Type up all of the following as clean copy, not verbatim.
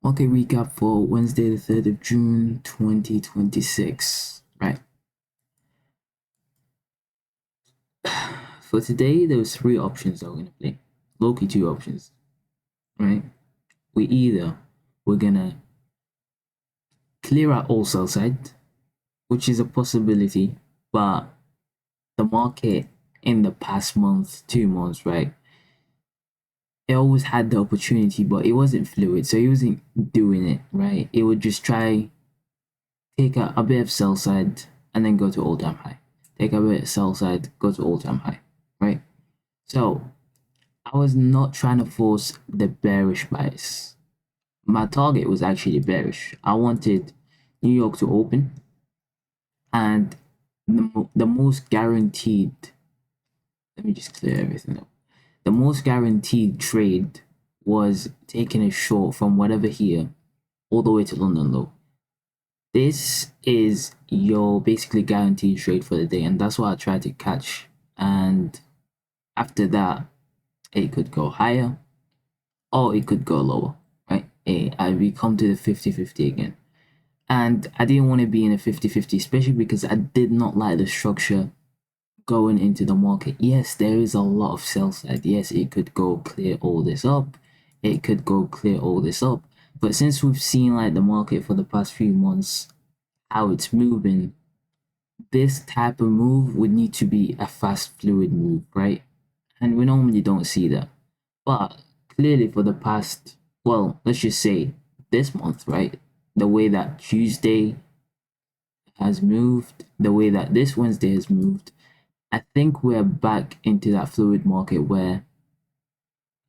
Okay, recap for Wednesday, the 3rd of June, 2026. Right. For today, there was three options that we're gonna play. Low-key two options. Right? We're gonna clear out all sell side, which is a possibility, but the market in the past month, 2 months, right? It always had the opportunity, but it wasn't fluid, so it wasn't doing it, right? It would just try take a bit of sell side and then go to all-time high. Take a bit of sell side, go to all-time high, right? So I was not trying to force the bearish bias. My target was actually bearish. I wanted New York to open, and the most guaranteed, let me just clear everything up. The most guaranteed trade was taking a short from whatever here all the way to London low. This is your basically guaranteed trade for the day, and that's what I tried to catch. And after that, it could go higher or it could go lower, right? We come to the 50-50 again. And I didn't want to be in a 50-50, especially because I did not like the structure going into the market. Yes, there is a lot of sell side. Yes, it could go clear all this up. It could go clear all this up. But since we've seen like the market for the past few months, how it's moving, this type of move would need to be a fast fluid move, right? And we normally don't see that. But clearly for the past, well, let's just say this month, right? The way that Tuesday has moved, the way that this Wednesday has moved, I think we're back into that fluid market where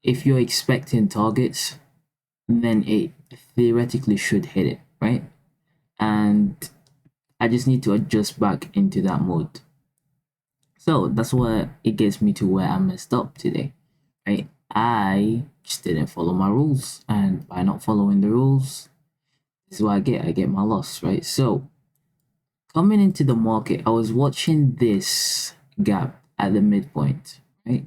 if you're expecting targets, then it theoretically should hit it, right? And I just need to adjust back into that mode. So that's where it gets me to where I messed up today, right? I just didn't follow my rules, and by not following the rules, this is what I get. I get my loss, right? So coming into the market, I was watching this gap at the midpoint, right?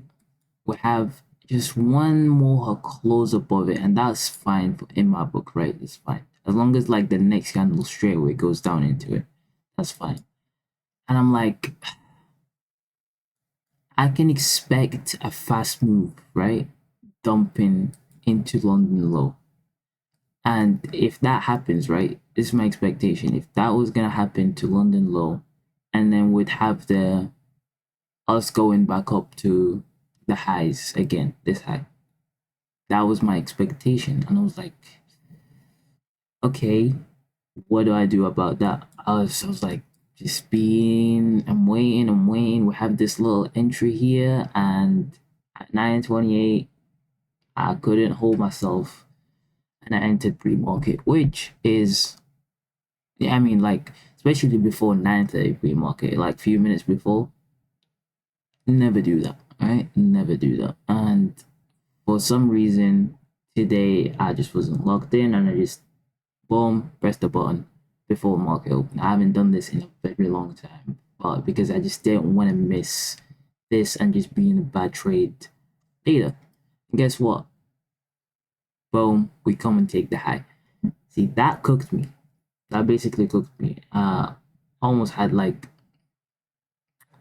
We have just one more close above it, and that's fine in my book, right? It's fine as long as like the next candle straight away goes down into it. That's fine. And I'm like, I can expect a fast move, right? Dumping into London low. And if that happens, right, this is my expectation. If that was gonna happen to London low, and then we'd have the us going back up to the highs again, this high. That was my expectation. And I was like, okay, what do I do about that? I was like, just being, I'm waiting. We have this little entry here, and at 9:28, I couldn't hold myself, and I entered pre-market, which is, yeah, I mean, like, especially before 9:30 pre-market, like few minutes before, never do that, right? Never do that. And for some reason, today I just wasn't logged in, and I just boom, press the button before market open. I haven't done this in a very long time, but because I just didn't want to miss this and just be in a bad trade later. And guess what? Boom, we come and take the high. See, that cooked me. That basically cooked me. Almost had like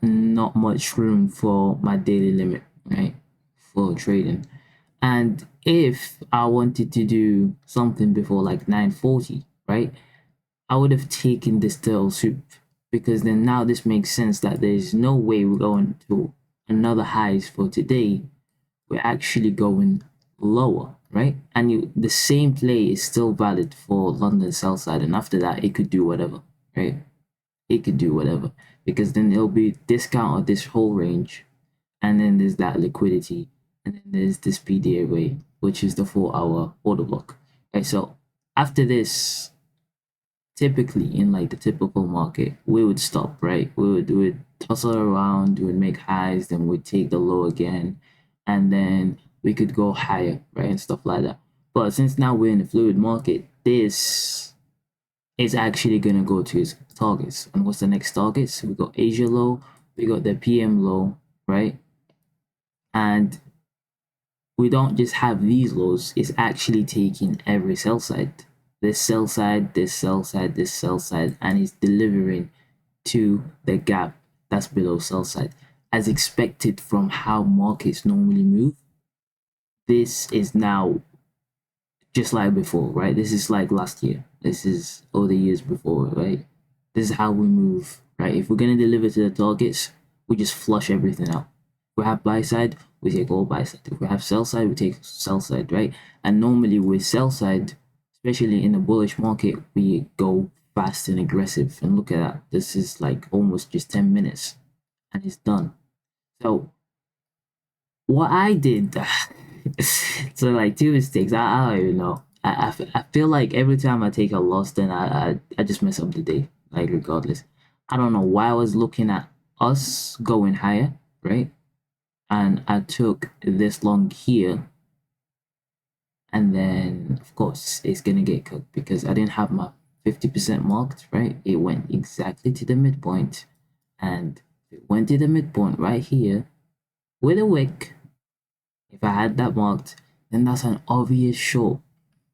not much room for my daily limit, right? For trading. And if I wanted to do something before like 9:40, right? I would have taken this turtle soup, because then now this makes sense that there's no way we're going to another highs for today. We're actually going lower, right? And the same play is still valid for London sell side, and after that it could do whatever, right? It could do whatever, because then it'll be discount of this whole range, and then there's that liquidity, and then there's this PDA way, which is the 4-hour order block. Okay, so after this, typically in like the typical market, we would stop, right? We would tussle around, we would make highs, then we'd take the low again, and then we could go higher, right? And stuff like that. But since now we're in a fluid market, this is actually gonna go to its targets. And what's the next targets? We got Asia low, we got the PM low, right? And we don't just have these lows, it's actually taking every sell side. This sell side, this sell side, this sell side, and it's delivering to the gap that's below sell side. As expected from how markets normally move, this is now just like before, right? This is like last year. This is all the years before, right? This is how we move, right? If we're gonna deliver to the targets, we just flush everything out. If we have buy side, we take all buy side. If we have sell side, we take sell side, right? And normally with sell side, especially in a bullish market, we go fast and aggressive. And look at that. This is like almost just 10 minutes and it's done. So what I did, so like two mistakes. I don't even know. I feel like every time I take a loss, then I just mess up the day. Like regardless, I don't know why I was looking at us going higher, right? And I took this long here, and then of course it's gonna get cooked because I didn't have my 50% marked, right? It went exactly to the midpoint, and it went to the midpoint right here with a wick. If I had that marked, then that's an obvious short.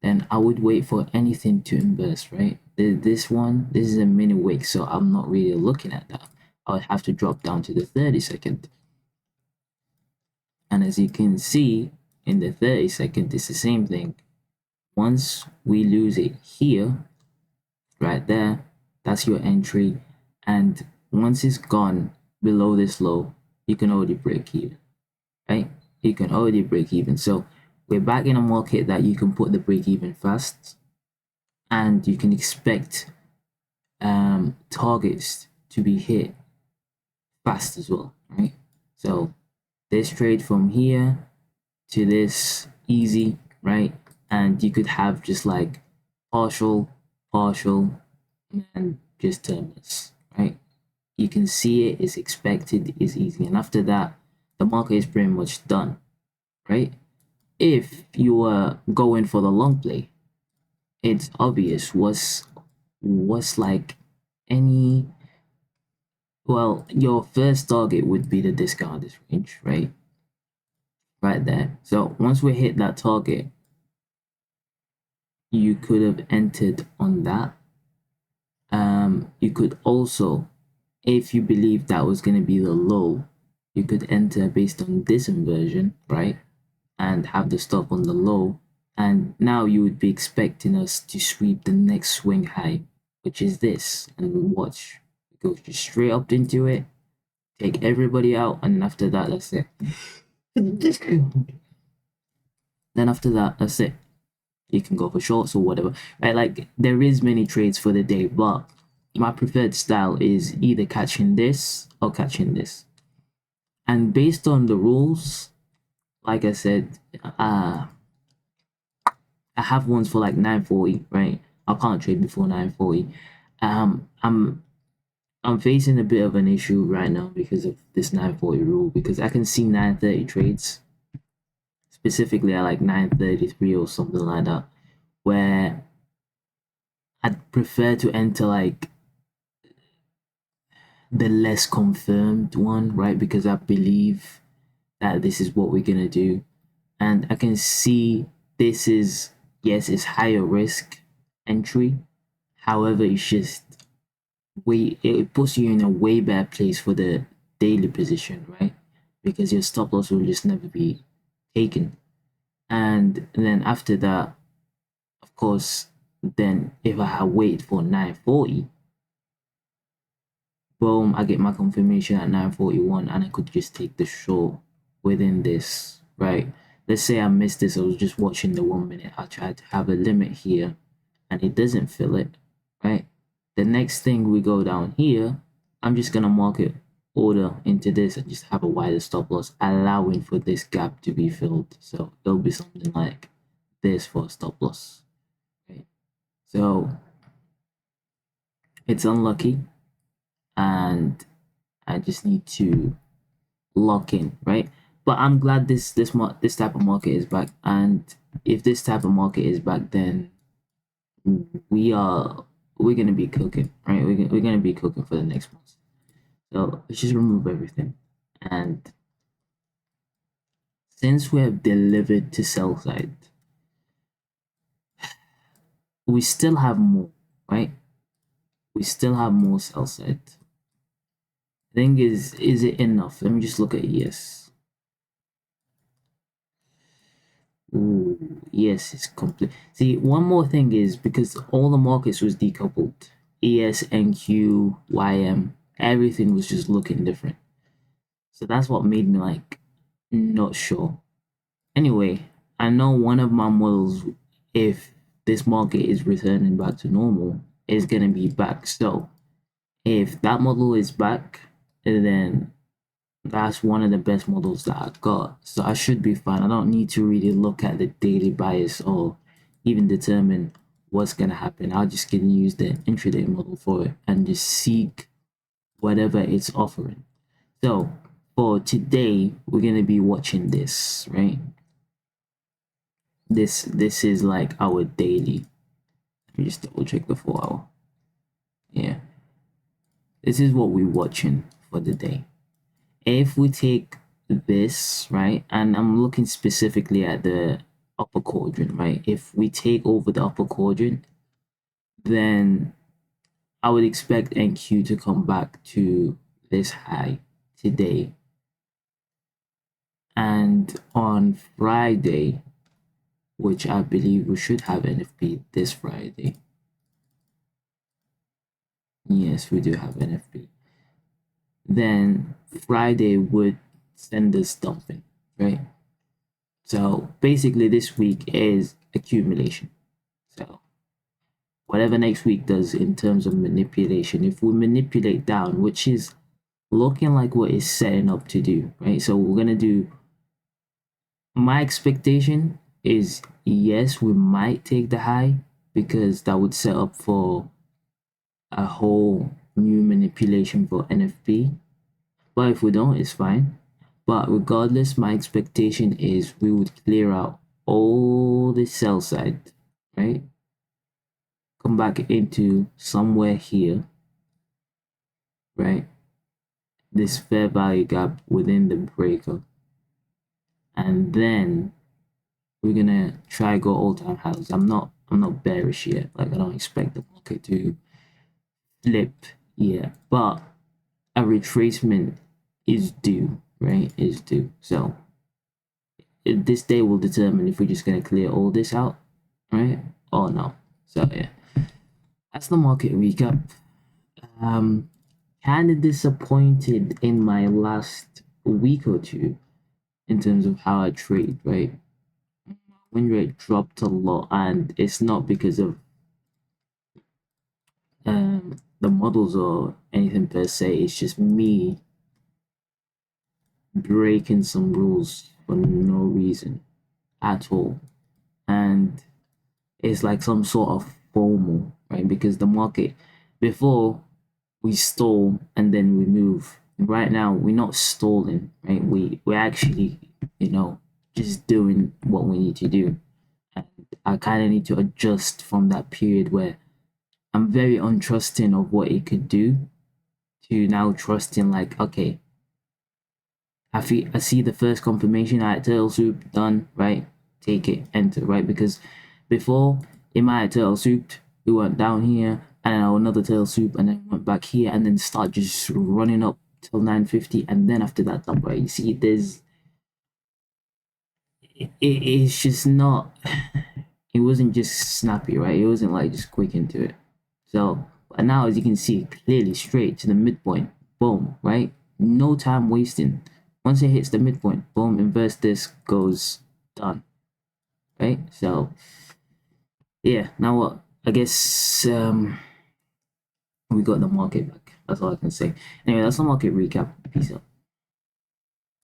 Then I would wait for anything to inverse, right? This is a mini wick, so I'm not really looking at that. I would have to drop down to the 30-second. And as you can see, in the 30-second, it's the same thing. Once we lose it here, right there, that's your entry. And once it's gone below this low, you can already break even, right? You can already break even. So we're back in a market that you can put the break even fast, and you can expect targets to be hit fast as well, right? So this trade from here to this easy, right? And you could have just like partial, partial, and just terminus, right? You can see it is expected, is easy, and after that, the market is pretty much done, right? If you were going for the long play, it's obvious what's like any, well, your first target would be the discounted range, right there. So once we hit that target, you could have entered on that. You could also, if you believe that was going to be the low, you could enter based on this inversion, right? And have the stop on the low. And now you would be expecting us to sweep the next swing high, which is this. And watch, it goes just straight up into it, take everybody out, and after that, that's it. Then after that, that's it. You can go for shorts or whatever, right? Like there is many trades for the day, but my preferred style is either catching this or catching this. And based on the rules, like I said, I have ones for like 940, right? I can't trade before 940. I'm facing a bit of an issue right now because of this 940 rule, because I can see 930 trades specifically at like 933 or something like that, where I'd prefer to enter like the less confirmed one, right? Because I believe that this is what we're gonna do, and I can see this is, yes, it's higher risk entry. However, it's just it puts you in a way better place for the daily position, right? Because your stop loss will just never be taken. And then after that, of course, then if I wait for 940, boom, I get my confirmation at 941, and I could just take the short within this, right? Let's say I missed this, I was just watching the 1 minute, I tried to have a limit here and it doesn't fill it, right? The next thing we go down here, I'm just gonna market order into this and just have a wider stop loss, allowing for this gap to be filled. So it'll be something like this for a stop loss, right? So it's unlucky, and I just need to lock in, right? But I'm glad this type of market is back, and if this type of market is back, then we're gonna be cooking, right? We're gonna be cooking for the next month. So let's just remove everything and since we have delivered to sell side, we still have more, right? We still have more sell side. Thing is it enough? Let me just look at ES. Ooh, yes, it's complete. See, one more thing is because all the markets was decoupled, ES, NQ, YM, everything was just looking different. So that's what made me like not sure. Anyway, I know one of my models, if this market is returning back to normal, is gonna be back. So if that model is back, then that's one of the best models that I got. So I should be fine. I don't need to really look at the daily bias or even determine what's gonna happen. I'll just gonna use the intraday model for it and just seek whatever it's offering. So for today, we're gonna be watching this, right? This is like our daily. Let me just double check the 4 hour. Yeah. This is what we're watching for the day. If we take this, right, and I'm looking specifically at the upper quadrant, right? If we take over the upper quadrant, then I would expect NQ to come back to this high today. And on Friday, which I believe we should have NFP this Friday. Yes, we do have NFP. Then Friday would send us dumping, right? So basically this week is accumulation. So whatever next week does in terms of manipulation, if we manipulate down, which is looking like what it's setting up to do, right? So we're gonna do, my expectation is yes, we might take the high because that would set up for a whole new manipulation for NFP. But if we don't, it's fine. But regardless, my expectation is we would clear out all the sell side, right? Come back into somewhere here, right? This fair value gap within the breaker. And then we're gonna try go all-time highs. I'm not bearish yet. Like I don't expect the market to flip yet, but a retracement is due, right? Is due. So this day will determine if we're just gonna clear all this out, right? Or no. So yeah, that's the market recap. Kind of disappointed in my last week or two in terms of how I trade, right? Win rate dropped a lot, and it's not because of the models or anything per se. It's just me breaking some rules for no reason at all, and it's like some sort of FOMO, right? Because the market before we stall and then we move. Right now we're not stalling, right? We're actually, just doing what we need to do. And I kind of need to adjust from that period where I'm very untrusting of what it could do to now trusting like, okay, I see the first confirmation, at turtle soup done, right? Take it, enter, right? Because before it might have turtle souped, we went down here and then another turtle soup and then went back here and then start just running up till 950 and then after that dump, right? You see, it's just not, it wasn't just snappy, right? It wasn't like just quick into it. So, but now as you can see, clearly straight to the midpoint, boom, right? No time wasting. Once it hits the midpoint, boom, inverse this, goes done, right? So yeah, now what? I guess we got the market back. That's all I can say. Anyway, that's the market recap. Peace out.